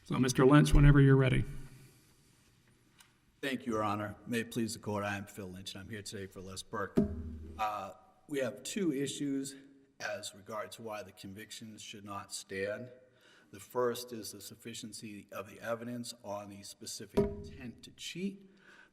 So, Mr. Lynch, whenever you're ready. Thank you, Your Honor. May it please the court, I am Phil Lynch, and I'm here today for Les Burk. We have two issues as regards to why the convictions should not stand. The first is the sufficiency of the evidence on the specific intent to cheat.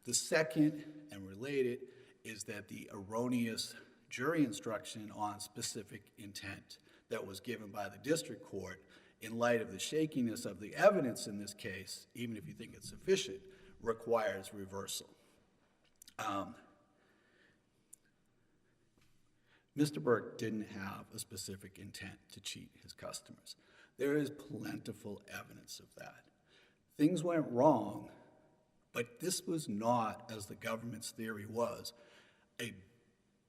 The second, and related, is that the erroneous jury instruction on specific intent that was given by the district court, in light of the shakiness of the evidence in this case, even if you think it's sufficient, requires reversal. Mr. Burk didn't have a specific intent to cheat his customers. There is plentiful evidence of that. Things went wrong, but this was not, as the government's theory was, a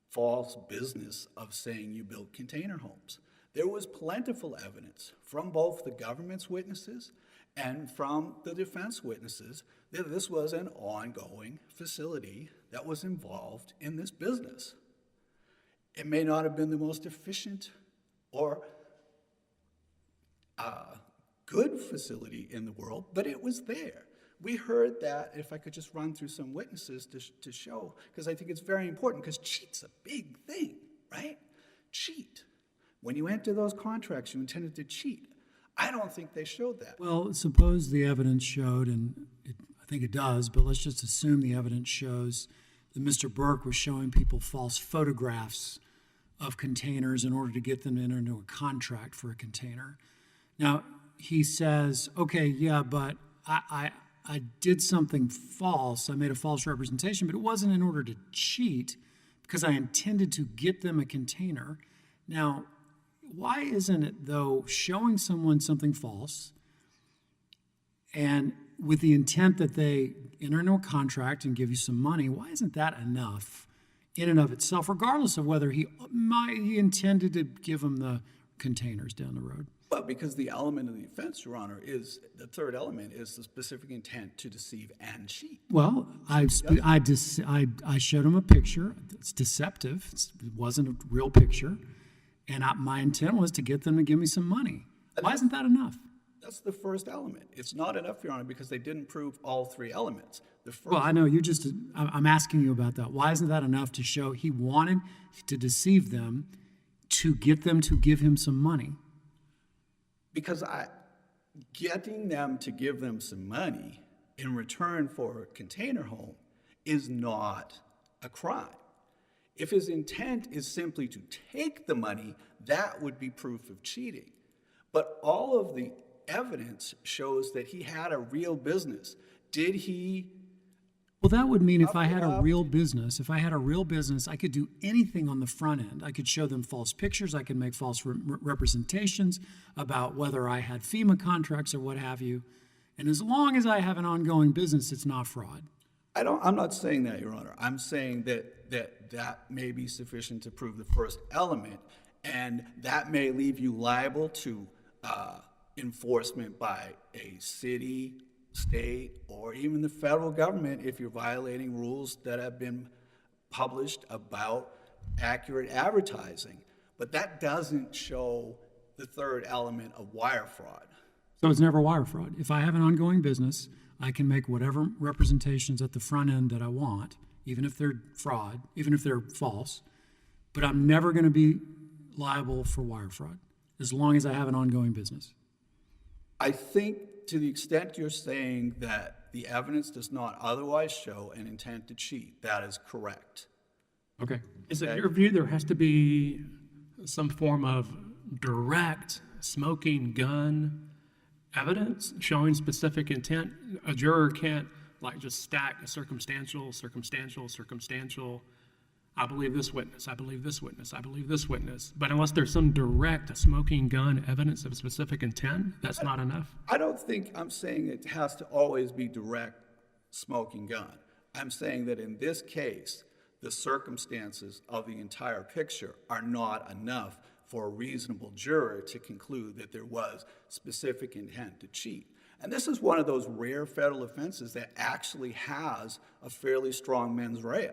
false business of saying you built container homes. There was plentiful evidence from both the government's witnesses and from the defense witnesses that this was an ongoing facility that was involved in this business. It may not have been the most efficient or good facility in the world, but it was there. We heard that, if I could just run through some witnesses to show, because I think it's very important, because cheat's a big thing, right? Cheat. When you enter those contracts, you intended to cheat. I don't think they showed that. Well, suppose the evidence showed, and I think it does, but let's just assume the evidence shows that Mr. Burk was showing people false photographs of containers in order to get them to enter into a contract for a container. Now, he says, okay, yeah, but I did something false. I made a false representation, but it wasn't in order to cheat because I intended to get them a container. Now, why isn't it, though, showing someone something false and with the intent that they enter into a contract and give you some money, why isn't that enough in and of itself, regardless of whether he intended to give them the containers down the road? Well, because the element of the offense, Your Honor, is the third element is the specific intent to deceive and cheat. Well, I showed him a picture. It's deceptive. It wasn't a real picture. And my intent was to get them to give me some money. Why isn't that enough? That's the first element. It's not enough, Your Honor, because they didn't prove all three elements. Well, I know I'm asking you about that. Why isn't that enough to show he wanted to deceive them to get them to give him some money? Because getting them to give them some money in return for a container home is not a crime. If his intent is simply to take the money, that would be proof of cheating. But all of the evidence shows that he had a real business. Did he? Well, that would mean if I had a real business, I could do anything on the front end. I could show them false pictures. I could make false representations about whether I had FEMA contracts or what have you. And as long as I have an ongoing business, it's not fraud. I'm not saying that, Your Honor. I'm saying that may be sufficient to prove the first element, and that may leave you liable to enforcement by a city, state, or even the federal government if you're violating rules that have been published about accurate advertising. But that doesn't show the third element of wire fraud. So it's never wire fraud. If I have an ongoing business, I can make whatever representations at the front end that I want, even if they're fraud, even if they're false, but I'm never going to be liable for wire fraud as long as I have an ongoing business. I think to the extent you're saying that the evidence does not otherwise show an intent to cheat, that is correct. Okay. Is it your view there has to be some form of direct smoking gun evidence showing specific intent? A juror can't just stack a circumstantial. I believe this witness. I believe this witness. I believe this witness. But unless there's some direct smoking gun evidence of specific intent, that's not enough. I don't think I'm saying it has to always be direct smoking gun. I'm saying that in this case, the circumstances of the entire picture are not enough for a reasonable juror to conclude that there was specific intent to cheat. And this is one of those rare federal offenses that actually has a fairly strong mens rea,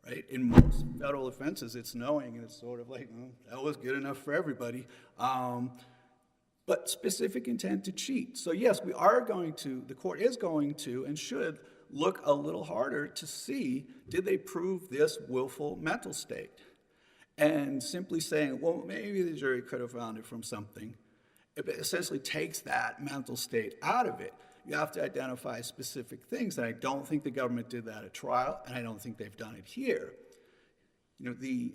right? In most federal offenses, it's knowing, and it's sort of like, that was good enough for everybody. but specific intent to cheat. So yes, we are going to, the court is going to and should look a little harder to see, did they prove this willful mental state? And simply saying, well, maybe the jury could have found it from something, it essentially takes that mental state out of it. You have to identify specific things, and I don't think the government did that at trial, and I don't think they've done it here. You know, the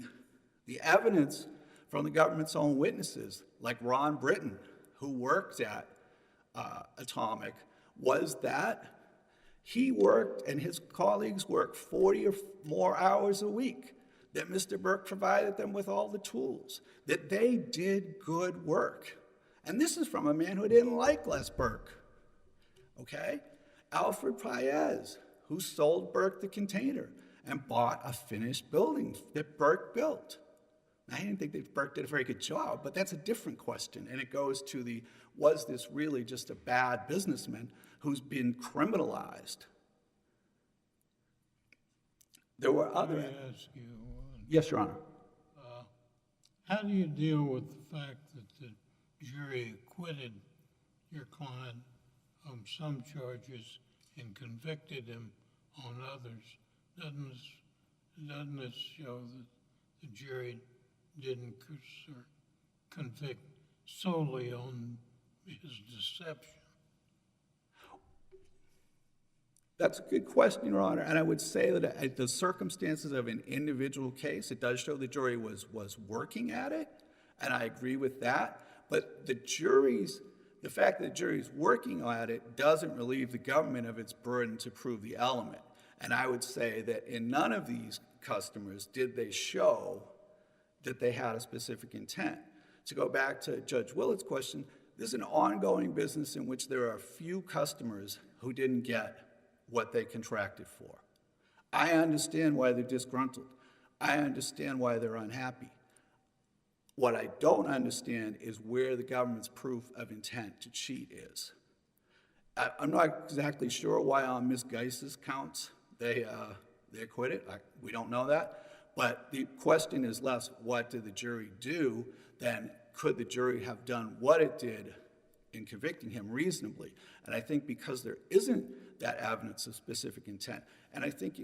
evidence from the government's own witnesses, like Ron Britton, who worked at Atomic, was that he worked and his colleagues worked 40 or more hours a week, that Mr. Burk provided them with all the tools, that they did good work. And this is from a man who didn't like Les Burke, okay? Alfred Paez, who sold Burke the container and bought a finished building that Burke built. I didn't think that Burke did a very good job, but that's a different question. And it goes to the, was this really just a bad businessman who's been criminalized? There were other... Let me ask you, Yes, Your Honor. how do you deal with the fact that the jury acquitted your client on some charges and convicted him on others? Doesn't this show that the jury didn't convict solely on his deception? That's a good question, Your Honor, and I would say that the circumstances of an individual case, it does show the jury was working at it, and I agree with that, but the fact that the jury's working at it doesn't relieve the government of its burden to prove the element. And I would say that in none of these customers did they show that they had a specific intent. To go back to Judge Willett's question, this is an ongoing business in which there are a few customers who didn't get what they contracted for. I understand why they're disgruntled. I understand why they're unhappy. What I don't understand is where the government's proof of intent to cheat is. I'm not exactly sure why on Ms. Geis's counts they acquitted. We don't know that. But the question is less what did the jury do than could the jury have done what it did in convicting him reasonably. And I think because there isn't that evidence of specific intent, and I think,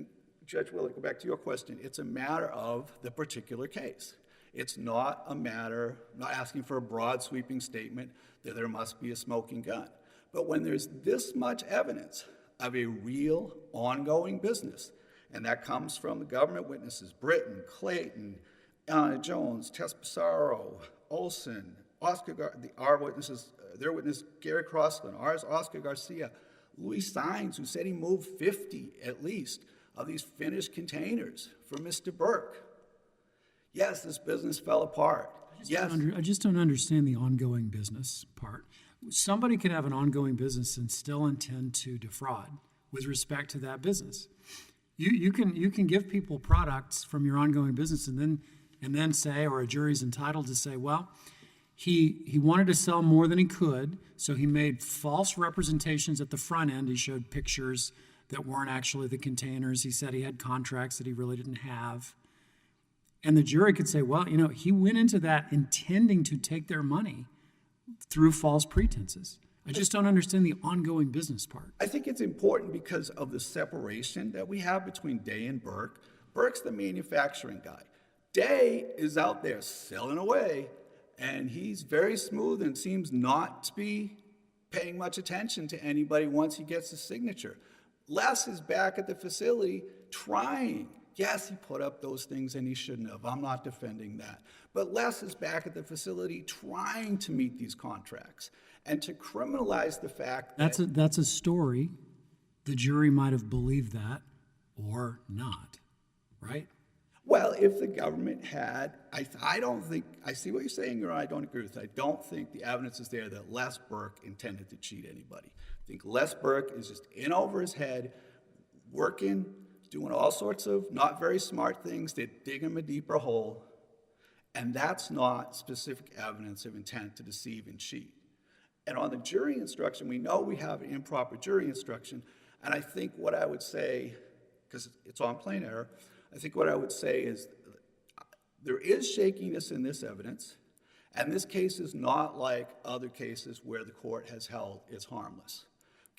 Judge Willett, go back to your question, it's a matter of the particular case. It's not a matter, not asking for a broad sweeping statement that there must be a smoking gun. But when there's this much evidence of a real ongoing business, and that comes from the government witnesses, Britton, Clayton, Anna Jones, Tess Pissarro, Olson, our witnesses, their witness, Gary Crossland, ours, Oscar Garcia, Louis Sines, who said he moved 50 at least of these finished containers for Mr. Burke. Yes, this business fell apart. I just don't understand the ongoing business part. Somebody could have an ongoing business and still intend to defraud with respect to that business. You can give people products from your ongoing business and then say, or a jury's entitled to say, well, he wanted to sell more than he could, so he made false representations at the front end. He showed pictures that weren't actually the containers. He said he had contracts that he really didn't have. And the jury could say, well, he went into that intending to take their money through false pretenses. I just don't understand the ongoing business part. I think it's important because of the separation that we have between Day and Burke. Burke's the manufacturing guy. Day is out there selling away, and he's very smooth and seems not to be paying much attention to anybody once he gets his signature. Les is back at the facility trying. Yes, he put up those things and he shouldn't have. I'm not defending that. But Les is back at the facility trying to meet these contracts. And to criminalize the fact that... That's a story. The jury might have believed that or not, right? Well, if the government had... I don't think... I see what you're saying, Your Honor. I don't agree with that. I don't think the evidence is there that Les Burke intended to cheat anybody. I think Les Burke is just in over his head, working, doing all sorts of not very smart things that dig him a deeper hole, and that's not specific evidence of intent to deceive and cheat. And on the jury instruction, we know we have an improper jury instruction, and I think what I would say, because it's on plain error, I think what I would say is there is shakiness in this evidence, And this case is not like other cases where the court has held it's harmless,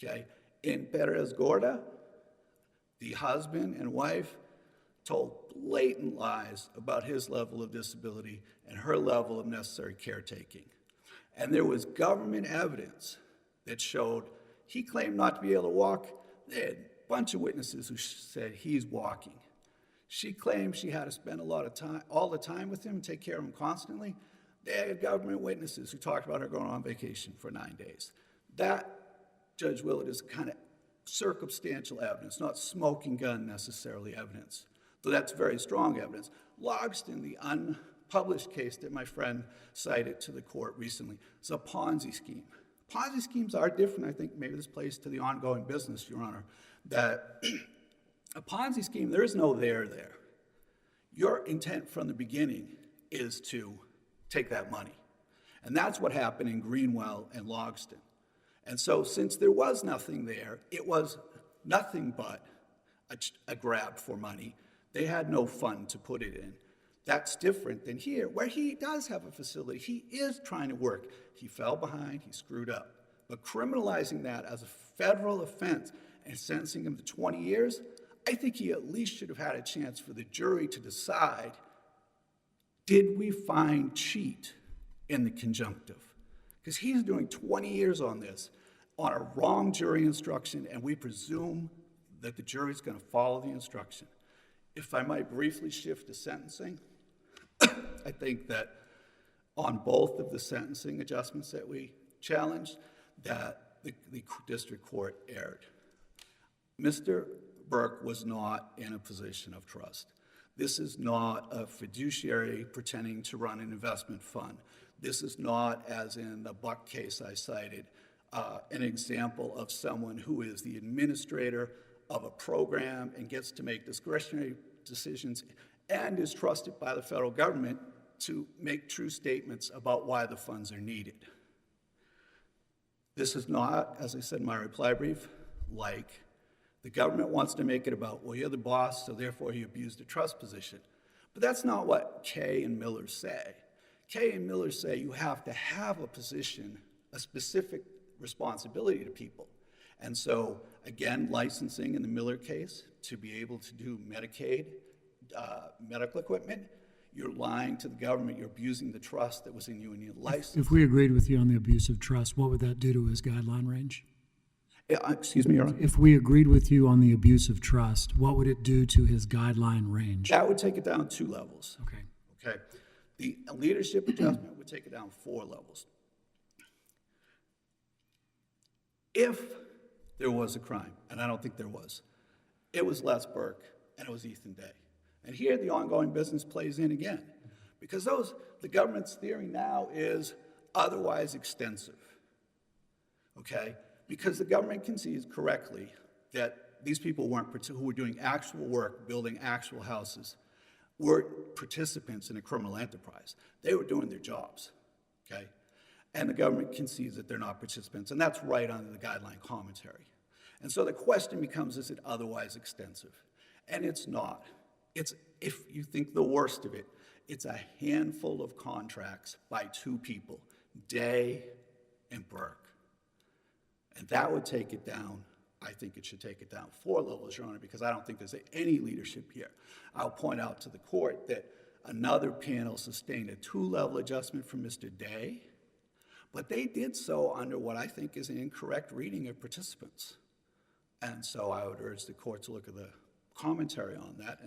okay? In Perez Gorda, the husband and wife told blatant lies about his level of disability and her level of necessary caretaking. And there was government evidence that showed he claimed not to be able to walk. They had a bunch of witnesses who said he's walking. She claimed she had to spend a lot of time, all the time with him and take care of him constantly. They had government witnesses who talked about her going on vacation for 9 days. That, Judge Willett, is kind of circumstantial evidence, not smoking gun necessarily evidence. So that's very strong evidence. Logston, the unpublished case that my friend cited to the court recently, is a Ponzi scheme. Ponzi schemes are different. I think maybe this plays to the ongoing business, Your Honor, that a Ponzi scheme, there is no there. Your intent from the beginning is to take that money. And that's what happened in Greenwell and Logston. And so since there was nothing there, it was nothing but a grab for money. They had no fund to put it in. That's different than here, where he does have a facility. He is trying to work. He fell behind, he screwed up. But criminalizing that as a federal offense and sentencing him to 20 years, I think he at least should have had a chance for the jury to decide, did we find cheat in the conjunctive? Because he's doing 20 years on this, on a wrong jury instruction, and we presume that the jury's going to follow the instruction. If I might briefly shift to sentencing, I think that on both of the sentencing adjustments that we challenged, that the district court erred. Mr. Burk was not in a position of trust. This is not a fiduciary pretending to run an investment fund. This is not, as in the Buck case I cited, an example of someone who is the administrator of a program and gets to make discretionary decisions and is trusted by the federal government to make true statements about why the funds are needed. This is not, as I said in my reply brief, like the government wants to make it about, well, you're the boss, so therefore you abused a trust position. But that's not what Kay and Miller say. Kay and Miller say you have to have a position, a specific responsibility to people. And so, again, licensing in the Miller case, to be able to do Medicaid, medical equipment, you're lying to the government, you're abusing the trust that was in you and your license. If we agreed with you on the abuse of trust, what would that do to his guideline range? Excuse me, Your Honor? If we agreed with you on the abuse of trust, what would it do to his guideline range? That would take it down 2 levels. Okay. Okay. The leadership adjustment would take it down 4 levels. If there was a crime, and I don't think there was, it was Les Burke and it was Ethan Day. And here the ongoing business plays in again, because the government's theory now is otherwise extensive, okay? Because the government concedes correctly that these people who were doing actual work, building actual houses, were participants in a criminal enterprise. They were doing their jobs, okay? And the government concedes that they're not participants, and that's right under the guideline commentary. And so the question becomes, is it otherwise extensive? And it's not. It's, if you think the worst of it, it's a handful of contracts by 2 people, Day and Burke. And that would take it down. I think it should take it down 4 levels, Your Honor, because I don't think there's any leadership here. I'll point out to the court that another panel sustained a 2-level adjustment for Mr. Day, but they did so under what I think is an incorrect reading of participants. And so I would urge the court to look at the commentary on that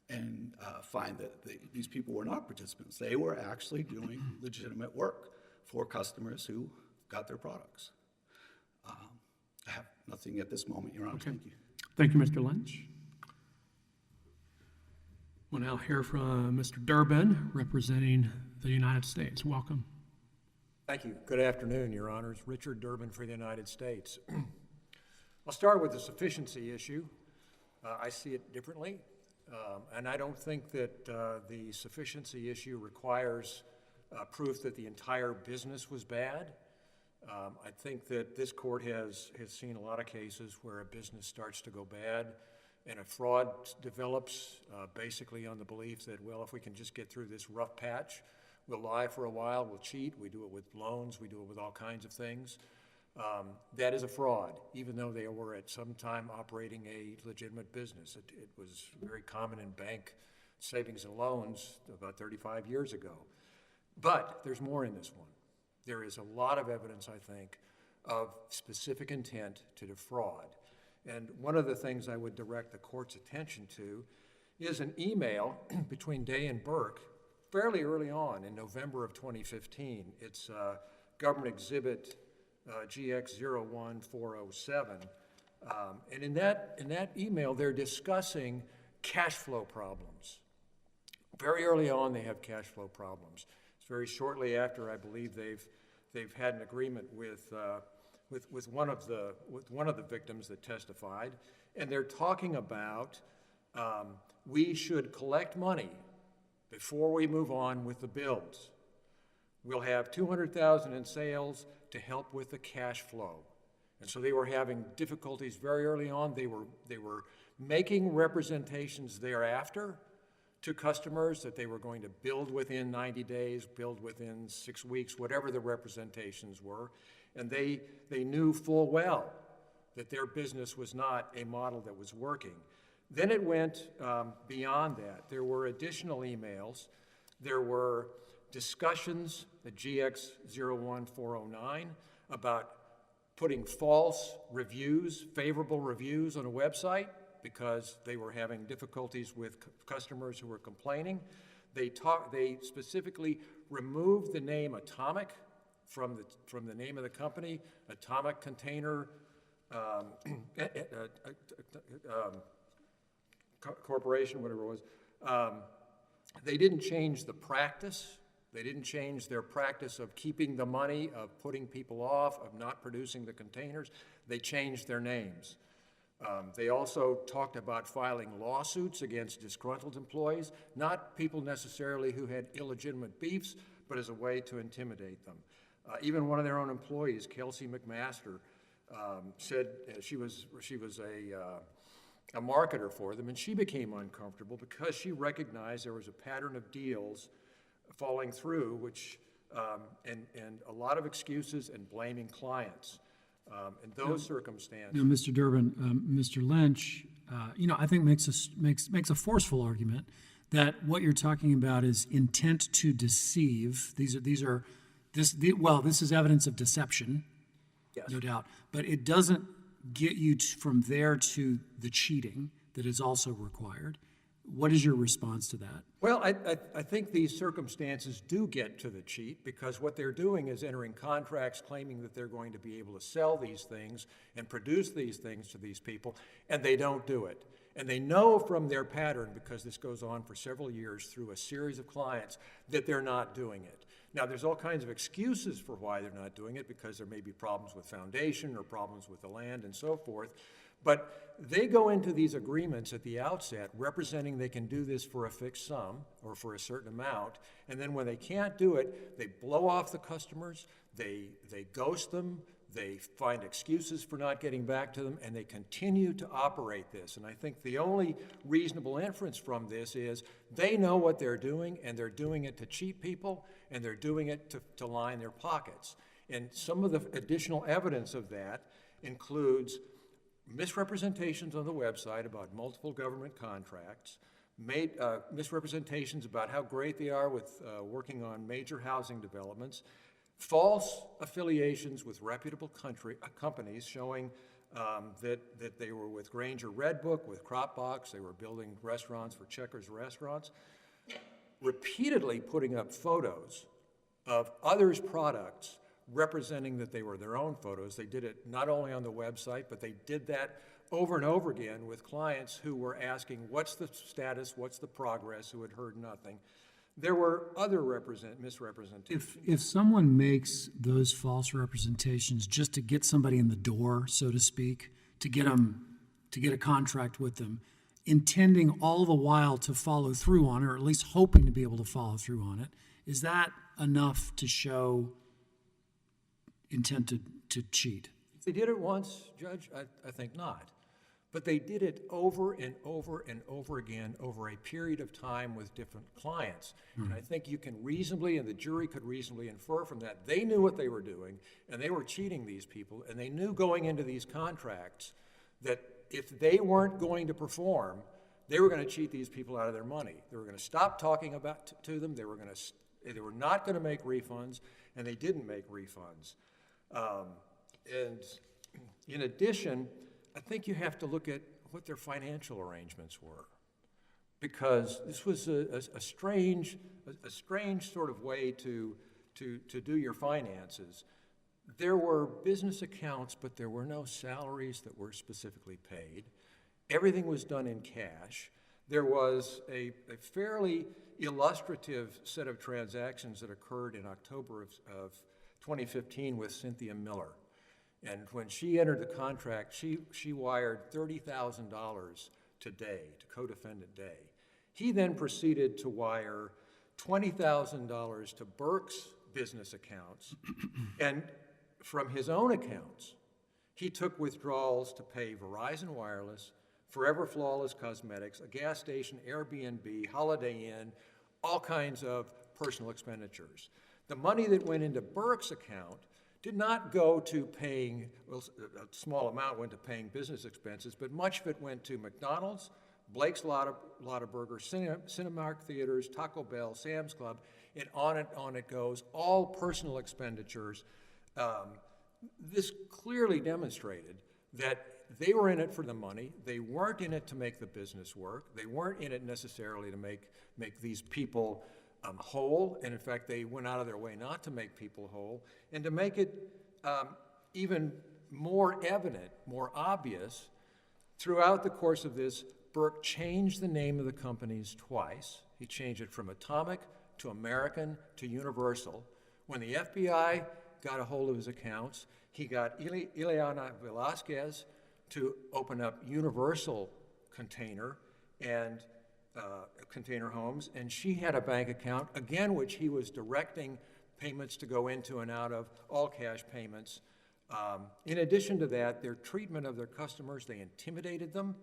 and find that these people were not participants. They were actually doing legitimate work for customers who got their products. I have nothing at this moment, Your Honor. Okay. Thank you. Thank you, Mr. Lynch. We'll now hear from Mr. Durbin, representing the United States. Welcome. Thank you. Good afternoon, Your Honors. Richard Durbin for the United States. I'll start with the sufficiency issue. I see it differently, and I don't think that the sufficiency issue requires proof that the entire business was bad. I think that this court has seen a lot of cases where a business starts to go bad and a fraud develops basically on the belief that, well, if we can just get through this rough patch, We'll lie for a while, we'll cheat, we do it with loans, we do it with all kinds of things. That is a fraud, even though they were at some time operating a legitimate business. It was very common in bank savings and loans about 35 years ago. But there's more in this one. There is a lot of evidence, I think, of specific intent to defraud. And one of the things I would direct the court's attention to is an email between Day and Burk fairly early on in November of 2015. It's Government Exhibit GX01407. And in that email, they're discussing cash flow problems. Very early on, they have cash flow problems. It's very shortly after, I believe, they've had an agreement with one of the victims that testified, and they're talking about we should collect money before we move on with the bills. We'll have $200,000 in sales to help with the cash flow. And so they were having difficulties very early on. They were making representations thereafter to customers that they were going to build within 90 days, build within 6 weeks, whatever the representations were. And they knew full well that their business was not a model that was working. Then it went beyond that. There were additional emails. There were discussions at GX01409 about putting false reviews, favorable reviews on a website because they were having difficulties with customers who were complaining. They specifically removed the name Atomic from the name of the company, Atomic Container Corporation, whatever it was. They didn't change the practice. They didn't change their practice of keeping the money, of putting people off, of not producing the containers. They changed their names. They also talked about filing lawsuits against disgruntled employees, not people necessarily who had illegitimate beefs, but as a way to intimidate them. Even one of their own employees, Kelsey McMaster, said she was a marketer for them, and she became uncomfortable because she recognized there was a pattern of deals falling through, which and a lot of excuses and blaming clients. In those circumstances, Now, Mr. Durbin, Mr. Lynch, I think makes a forceful argument that what you're talking about is intent to deceive. This is evidence of deception, yes. no doubt, but it doesn't get you from there to the cheating that is also required. What is your response to that? Well, I think these circumstances do get to the cheat because what they're doing is entering contracts claiming that they're going to be able to sell these things and produce these things to these people, and they don't do it. And they know from their pattern, because this goes on for several years through a series of clients, that they're not doing it. Now, there's all kinds of excuses for why they're not doing it, because there may be problems with foundation or problems with the land and so forth. But they go into these agreements at the outset representing they can do this for a fixed sum or for a certain amount, and then when they can't do it, they blow off the customers, they ghost them, they find excuses for not getting back to them, and they continue to operate this. And I think the only reasonable inference from this is they know what they're doing, and they're doing it to cheat people, and they're doing it to line their pockets. And some of the additional evidence of that includes misrepresentations on the website about multiple government contracts, misrepresentations about how great they are with working on major housing developments, false affiliations with reputable companies showing that they were with Granger Red Book, with Cropbox, they were building restaurants for Checkers restaurants, repeatedly putting up photos of others' products representing that they were their own photos. They did it not only on the website, but they did that over and over again with clients who were asking, what's the status, what's the progress, who had heard nothing. There were other misrepresentations. If someone makes those false representations just to get somebody in the door, so to speak, to get a contract with them, intending all the while to follow through on it, or at least hoping to be able to follow through on it, is that enough to show intent to cheat? If they did it once, Judge, I think not. But they did it over and over and over again over a period of time with different clients. And I think you can reasonably, and the jury could reasonably infer from that, they knew what they were doing, and they were cheating these people, and they knew going into these contracts that if they weren't going to perform, they were going to cheat these people out of their money. They were going to stop talking about to them. They were not going to make refunds, and they didn't make refunds. And in addition, I think you have to look at what their financial arrangements were, because this was a strange sort of way to do your finances. There were business accounts, but there were no salaries that were specifically paid. Everything was done in cash. There was a fairly illustrative set of transactions that occurred in October of 2015 with Cynthia Miller. And when she entered the contract, she wired $30,000 to Day, to co-defendant Day. He then proceeded to wire $20,000 to Burke's business accounts, and from his own accounts, he took withdrawals to pay Verizon Wireless, Forever Flawless Cosmetics, a gas station, Airbnb, Holiday Inn, all kinds of personal expenditures. The money that went into Burke's account did not go to paying, well, a small amount went to paying business expenses, but much of it went to McDonald's, Blake's Lotta-Burger, Cinemark Theaters, Taco Bell, Sam's Club, and on it goes, all personal expenditures. This clearly demonstrated that they were in it for the money. They weren't in it to make the business work. They weren't in it necessarily to make these people whole, and in fact, they went out of their way not to make people whole. And to make it even more evident, more obvious, throughout the course of this, Burk changed the name of the companies twice. He changed it from Atomic to American to Universal. When the FBI got a hold of his accounts, he got Ileana Velasquez to open up Universal Container and Container Homes, and she had a bank account, again, which he was directing payments to go into and out of, all cash payments. In addition to that, their treatment of their customers, they intimidated them,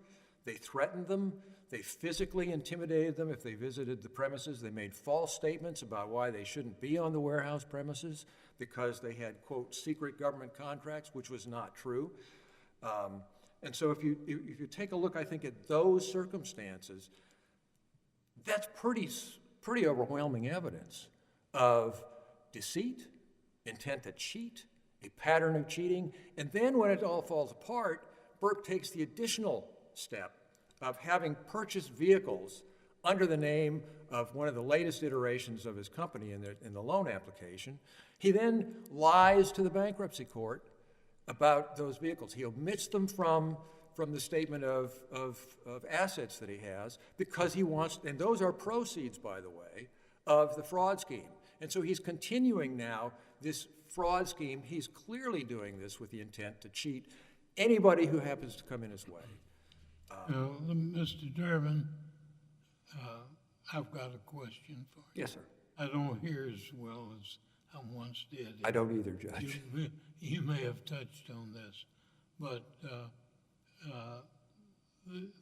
they threatened them, they physically intimidated them if they visited the premises. They made false statements about why they shouldn't be on the warehouse premises because they had, quote, secret government contracts, which was not true. And so if you take a look, I think, at those circumstances, that's pretty overwhelming evidence of deceit, intent to cheat, a pattern of cheating. And then when it all falls apart, Burk takes the additional step of having purchased vehicles under the name of one of the latest iterations of his company in the loan application. He then lies to the bankruptcy court about those vehicles. He omits them from the statement of assets that he has because he wants, and those are proceeds, by the way, of the fraud scheme. And so he's continuing now this fraud scheme. He's clearly doing this with the intent to cheat anybody who happens to come in his way. Mr. Durbin, I've got a question for you. Yes, sir. I don't hear as well as I once did. I don't either, Judge. You may have touched on this, but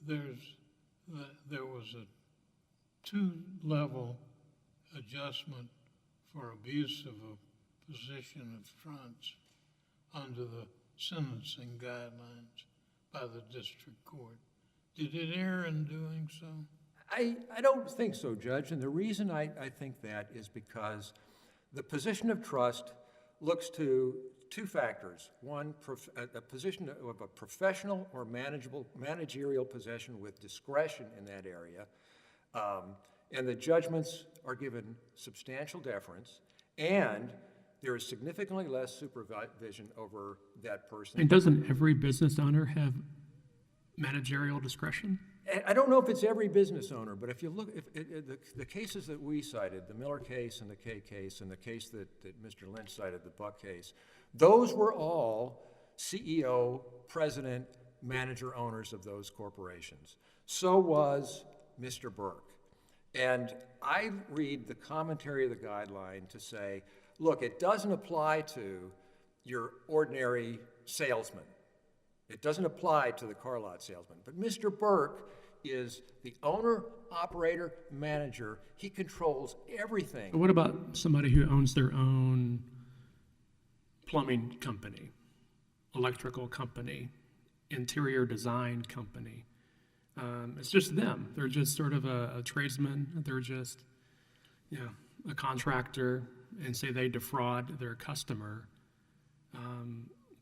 there was a two-level adjustment for abuse of a position of trust under the sentencing guidelines by the district court. Did it err in doing so? I don't think so, Judge, and the reason I think that is because the position of trust looks to two factors. One, a position of a professional or managerial position with discretion in that area, and the judgments are given substantial deference, and there is significantly less supervision over that person. And doesn't every business owner have managerial discretion? I don't know if it's every business owner, but if you look, the cases that we cited, the Miller case and the Kay case and the case that Mr. Lynch cited, the Buck case, those were all CEO, president, manager owners of those corporations. So was Mr. Burk. And I read the commentary of the guideline to say, look, it doesn't apply to your ordinary salesman. It doesn't apply to the car lot salesman. But Mr. Burk is the owner, operator, manager. He controls everything. But what about somebody who owns their own plumbing company, electrical company, interior design company? It's just them. They're just sort of a tradesman. They're just, a contractor, and say they defraud their customer.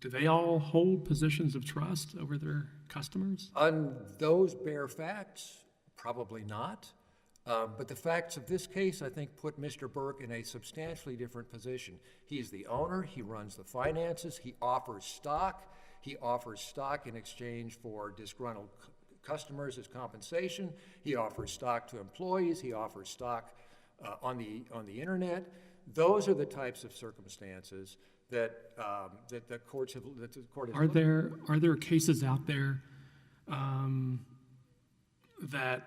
Do they all hold positions of trust over their customers? On those bare facts, probably not. But the facts of this case, I think, put Mr. Burk in a substantially different position. He's the owner. He runs the finances. He offers stock. He offers stock in exchange for disgruntled customers as compensation. He offers stock to employees. He offers stock on the internet. Those are the types of circumstances that the court has looked at. Are there cases out there that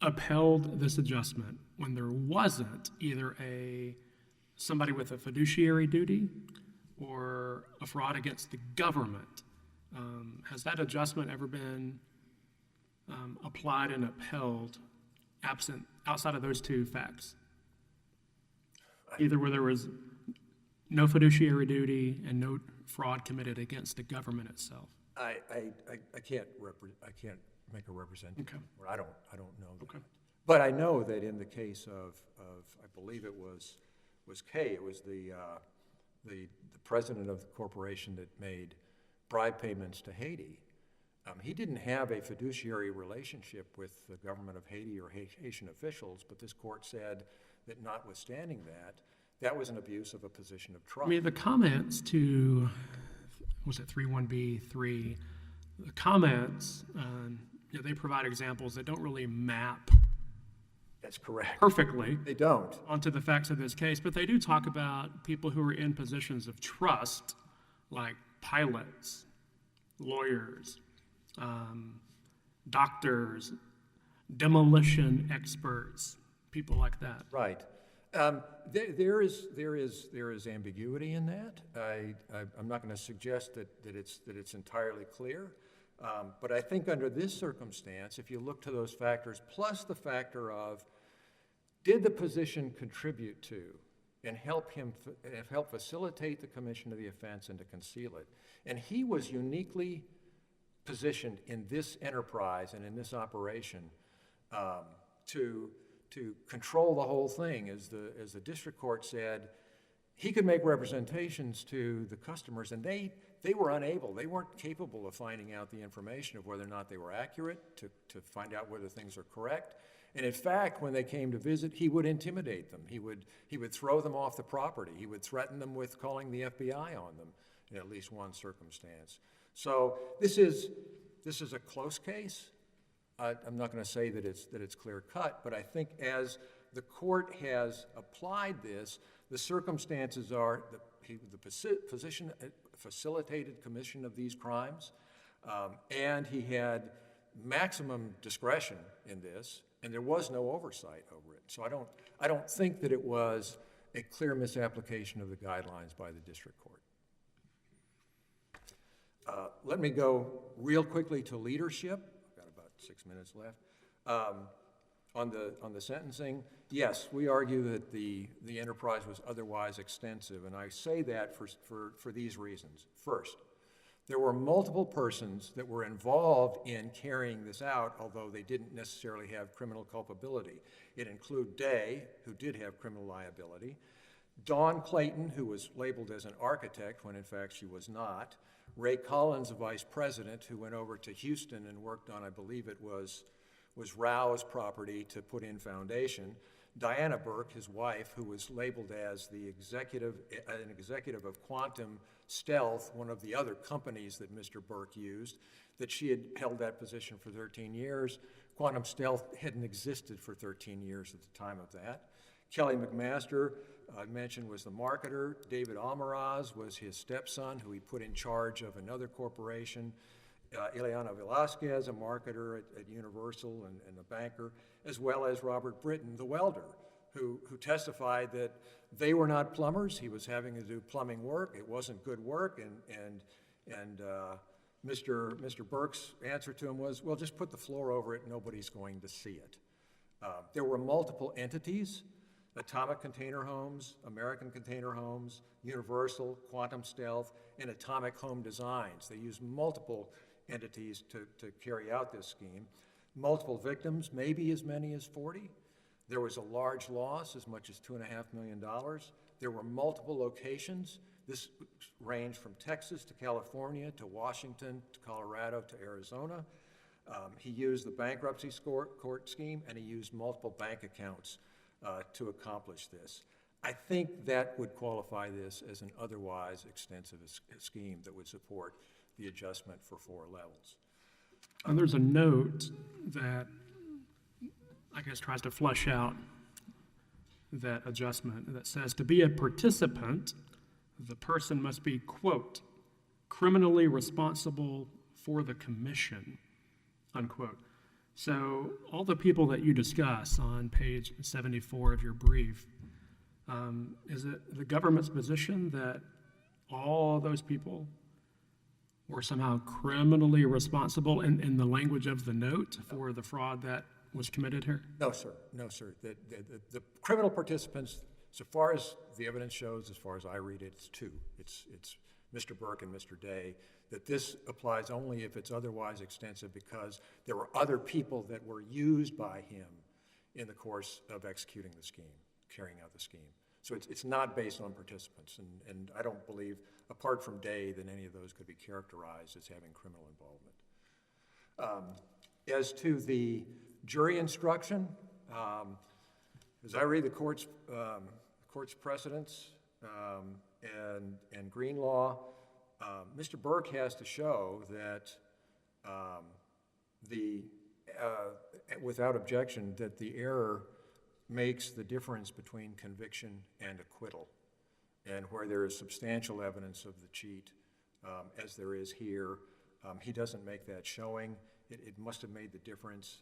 upheld this adjustment when there wasn't either somebody with a fiduciary duty or a fraud against the government? Has that adjustment ever been applied and upheld outside of those two facts? Either where there was no fiduciary duty and no fraud committed against the government itself. I can't make a representation. Okay. I don't know that. Okay. But I know that in the case of I believe it was Kay. It was the president of the corporation that made bribe payments to Haiti. He didn't have a fiduciary relationship with the government of Haiti or Haitian officials, but this court said that notwithstanding that was an abuse of a position of trust. I mean, the comments to, was it 31B3? The comments, they provide examples that don't really map That's correct. perfectly They don't. onto the facts of this case, but they do talk about people who are in positions of trust, like pilots, lawyers, doctors, demolition experts, people like that. Right. There is ambiguity in that. I'm not going to suggest that it's entirely clear, but I think under this circumstance, if you look to those factors, plus the factor of did the position contribute to and help facilitate the commission of the offense and to conceal it, and he was uniquely positioned in this enterprise and in this operation to control the whole thing. As the district court said, he could make representations to the customers, and they were unable, they weren't capable of finding out the information of whether or not they were accurate, to find out whether things are correct. And in fact, when they came to visit, he would intimidate them. He would throw them off the property. He would threaten them with calling the FBI on them in at least one circumstance. So this is a close case. I'm not going to say that it's clear cut, but I think as the court has applied this, the circumstances are the position facilitated commission of these crimes, and he had maximum discretion in this, and there was no oversight over it. So I don't think that it was a clear misapplication of the guidelines by the district court. Let me go real quickly to leadership. I've got about 6 minutes left. On the sentencing, yes, we argue that the enterprise was otherwise extensive, and I say that for these reasons. First, there were multiple persons that were involved in carrying this out, although they didn't necessarily have criminal culpability. It included Day, who did have criminal liability, Dawn Clayton, who was labeled as an architect when in fact she was not, Ray Collins, a vice president, who went over to Houston and worked on, I believe it was Rao's property to put in foundation, Diana Burk, his wife, who was labeled as an executive of Quantum Stealth, one of the other companies that Mr. Burk used, that she had held that position for 13 years. Quantum Stealth hadn't existed for 13 years at the time of that. Kelly McMaster, I mentioned, was the marketer. David Almaraz was his stepson, who he put in charge of another corporation. Ileana Velasquez, a marketer at Universal and a banker, as well as Robert Britton, the welder, who testified that they were not plumbers. He was having to do plumbing work. It wasn't good work, And Mr. Burke's answer to him was, well, just put the floor over it, nobody's going to see it. There were multiple entities: Atomic Container Homes, American Container Homes, Universal, Quantum Stealth, and Atomic Home Designs. They used multiple entities to carry out this scheme. Multiple victims, maybe as many as 40. There was a large loss, as much as $2.5 million. There were multiple locations. This ranged from Texas to California to Washington to Colorado to Arizona. He used the bankruptcy court scheme, and he used multiple bank accounts to accomplish this. I think that would qualify this as an otherwise extensive scheme that would support the adjustment for 4 levels. And there's a note that I guess tries to flesh out that adjustment that says, to be a participant, the person must be, quote, criminally responsible for the commission, unquote. So all the people that you discuss on page 74 of your brief, is it the government's position that all those people were somehow criminally responsible in the language of the note for the fraud that was committed here? No, sir. No, sir. The criminal participants, so far as the evidence shows, as far as I read it, it's 2. It's Mr. Burke and Mr. Day, that this applies only if it's otherwise extensive because there were other people that were used by him in the course of executing the scheme, carrying out the scheme. So it's not based on participants, and I don't believe, apart from Day, that any of those could be characterized as having criminal involvement. As to the jury instruction, as I read the court's precedents and green law, Mr. Burke has to show that without objection, that the error makes the difference between conviction and acquittal. And where there is substantial evidence of the cheat, as there is here, he doesn't make that showing. It must have made the difference.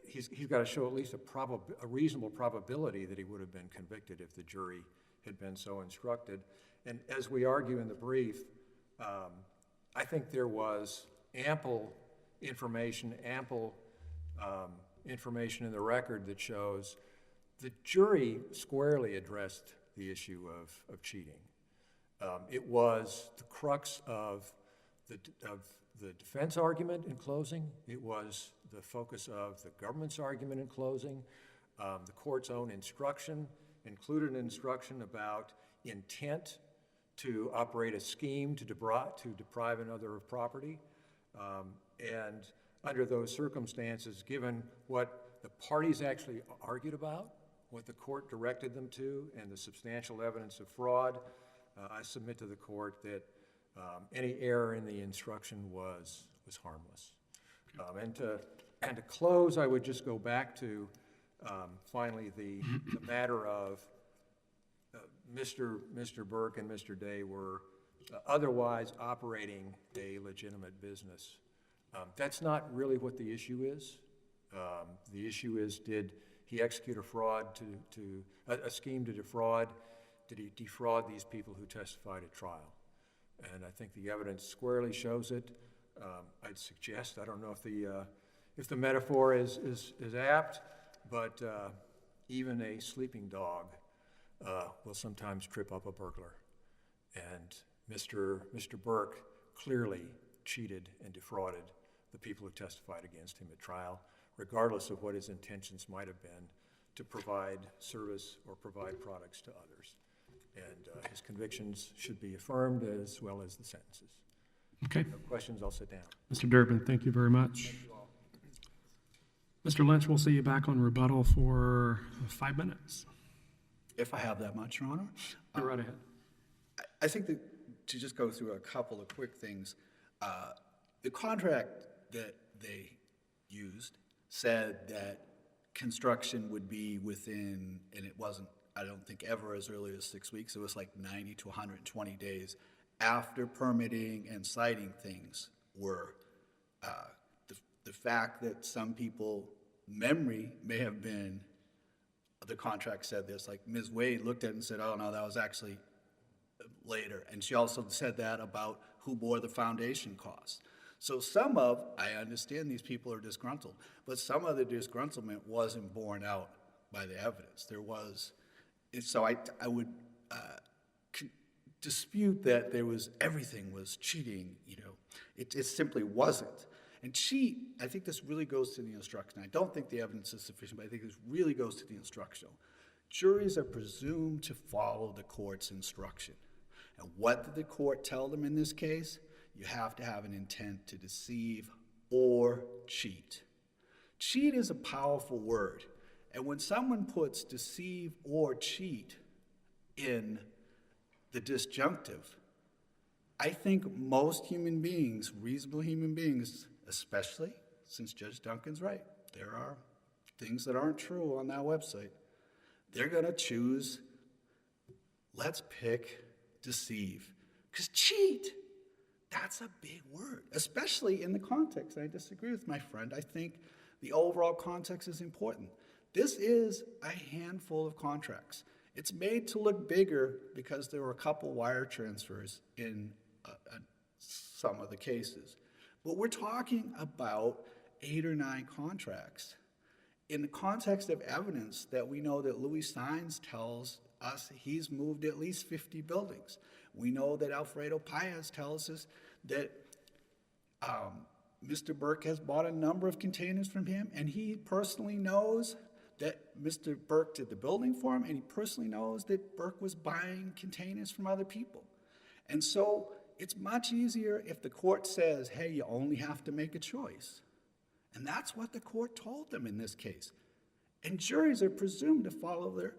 He's got to show at least a reasonable probability that he would have been convicted if the jury had been so instructed. And as we argue in the brief, I think there was ample information in the record that shows the jury squarely addressed the issue of cheating. It was the crux of the defense argument in closing. It was the focus of the government's argument in closing. The court's own instruction included an instruction about intent to operate a scheme to deprive another of property. And under those circumstances, given what the parties actually argued about, what the court directed them to, and the substantial evidence of fraud, I submit to the court that any error in the instruction was harmless. And to close, I would just go back to finally the matter of Mr. Burke and Mr. Day were otherwise operating a legitimate business. That's not really what the issue is. The issue is, did he execute a scheme to defraud? Did he defraud these people who testified at trial? And I think the evidence squarely shows it. I'd suggest, I don't know if the metaphor is apt, but even a sleeping dog will sometimes trip up a burglar. And Mr. Burke clearly cheated and defrauded the people who testified against him at trial, regardless of what his intentions might have been to provide service or provide products to others. And his convictions should be affirmed as well as the sentences. Okay. No questions, I'll sit down. Mr. Durbin, thank you very much. Mr. Lynch, we'll see you back on rebuttal for 5 minutes. If I have that much, Your Honor. Go right ahead. I think that to just go through a couple of quick things, the contract that they used said that construction would be within, and it wasn't, I don't think ever as early as 6 weeks, it was like 90 to 120 days after permitting and citing things were, the fact that some people, memory may have been, the contract said this, like Ms. Wade looked at it and said, oh no, that was actually later. And she also said that about who bore the foundation costs. So I understand these people are disgruntled, but some of the disgruntlement wasn't borne out by the evidence. So I would dispute that everything was cheating, It simply wasn't. And I think this really goes to the instruction. I don't think the evidence is sufficient, but I think this really goes to the instructional. Juries are presumed to follow the court's instruction. And what did the court tell them in this case? You have to have an intent to deceive or cheat. Cheat is a powerful word. And when someone puts deceive or cheat in the disjunctive, I think most human beings, reasonable human beings, especially since Judge Duncan's right, there are things that aren't true on that website, they're going to choose, let's pick deceive. Because cheat, that's a big word, especially in the context. I disagree with my friend. I think the overall context is important. This is a handful of contracts. It's made to look bigger because there were a couple wire transfers in some of the cases. But we're talking about 8 or 9 contracts. In the context of evidence that we know that Louis Steins tells us he's moved at least 50 buildings. We know that Alfredo Paez tells us that Mr. Burk has bought a number of containers from him, and he personally knows that Mr. Burk did the building for him, and he personally knows that Burk was buying containers from other people. And so it's much easier if the court says, hey, you only have to make a choice. And that's what the court told them in this case. And juries are presumed to follow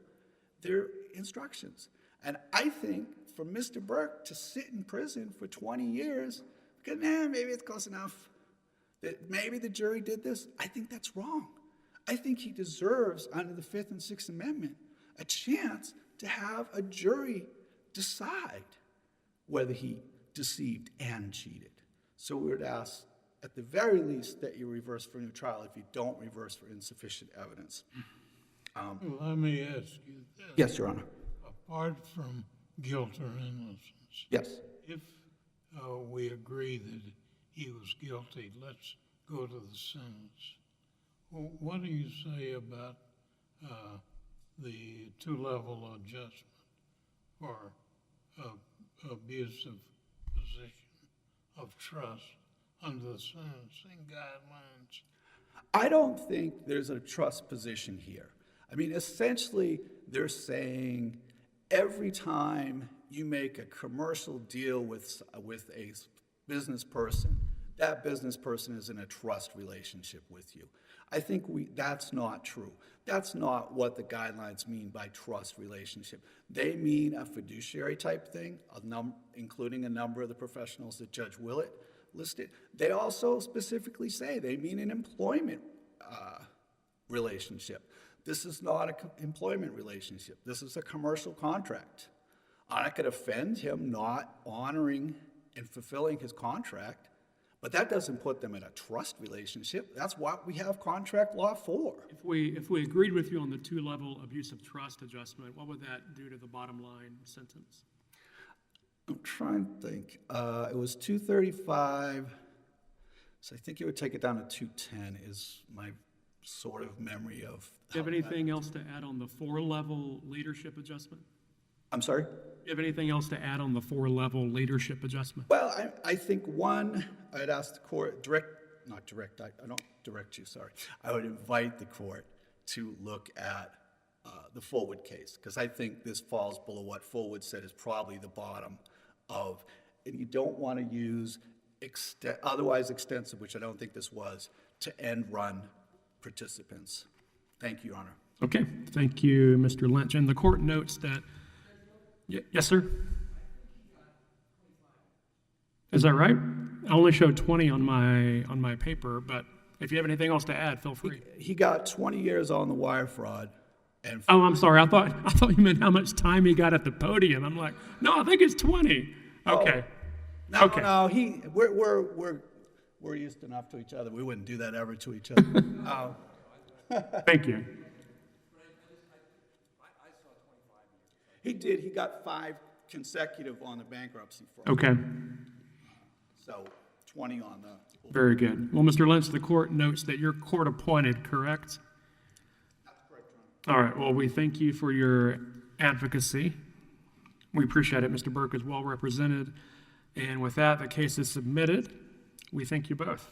their instructions. And I think for Mr. Burk to sit in prison for 20 years, because maybe it's close enough, that maybe the jury did this, I think that's wrong. I think he deserves, under the 5th and 6th Amendment, a chance to have a jury decide whether he deceived and cheated. So we would ask, at the very least, that you reverse for a new trial if you don't reverse for insufficient evidence. Let me ask you this. Yes, Your Honor. Apart from guilt or innocence, Yes. if we agree that he was guilty, let's go to the sentence. What do you say about the 2-level adjustment for abuse of position of trust under the sentencing guidelines? I don't think there's a trust position here. I mean, essentially, they're saying every time you make a commercial deal with a business person, that business person is in a trust relationship with you. I think that's not true. That's not what the guidelines mean by trust relationship. They mean a fiduciary type thing, including a number of the professionals that Judge Willett listed. They also specifically say they mean an employment relationship. This is not an employment relationship. This is a commercial contract. I could offend him not honoring and fulfilling his contract, but that doesn't put them in a trust relationship. That's what we have contract law for. If we agreed with you on the 2-level abuse of trust adjustment, what would that do to the bottom line sentence? I'm trying to think. It was 235, so I think it would take it down to 210 is my sort of memory of. Do you have anything else to add on the 4-level leadership adjustment? I'm sorry? Do you have anything else to add on the 4-level leadership adjustment? Well, I think one, I'd ask the court, I don't direct you, sorry. I would invite the court to look at the Fullwood case, because I think this falls below what Fullwood said is probably the bottom of, and you don't want to use otherwise extensive, which I don't think this was, to end run participants. Thank you, Your Honor. Okay, thank you, Mr. Lynch. And the court notes that, yes, sir? Is that right? I only showed 20 on my paper, but if you have anything else to add, feel free. He got 20 years on the wire fraud. And Oh, I'm sorry. I thought you meant how much time he got at the podium. I'm like, no, I think it's 20. Okay. No, Okay. no, we're used enough to each other. We wouldn't do that ever to each other. Thank you. He did. He got 5 consecutive on the bankruptcy fraud. Okay, So 20 on the. very good. Well, Mr. Lynch, the court notes that you're court-appointed, correct? All right, well, we thank you for your advocacy. We appreciate it. Mr. Burk is well represented. And with that, the case is submitted. We thank you both.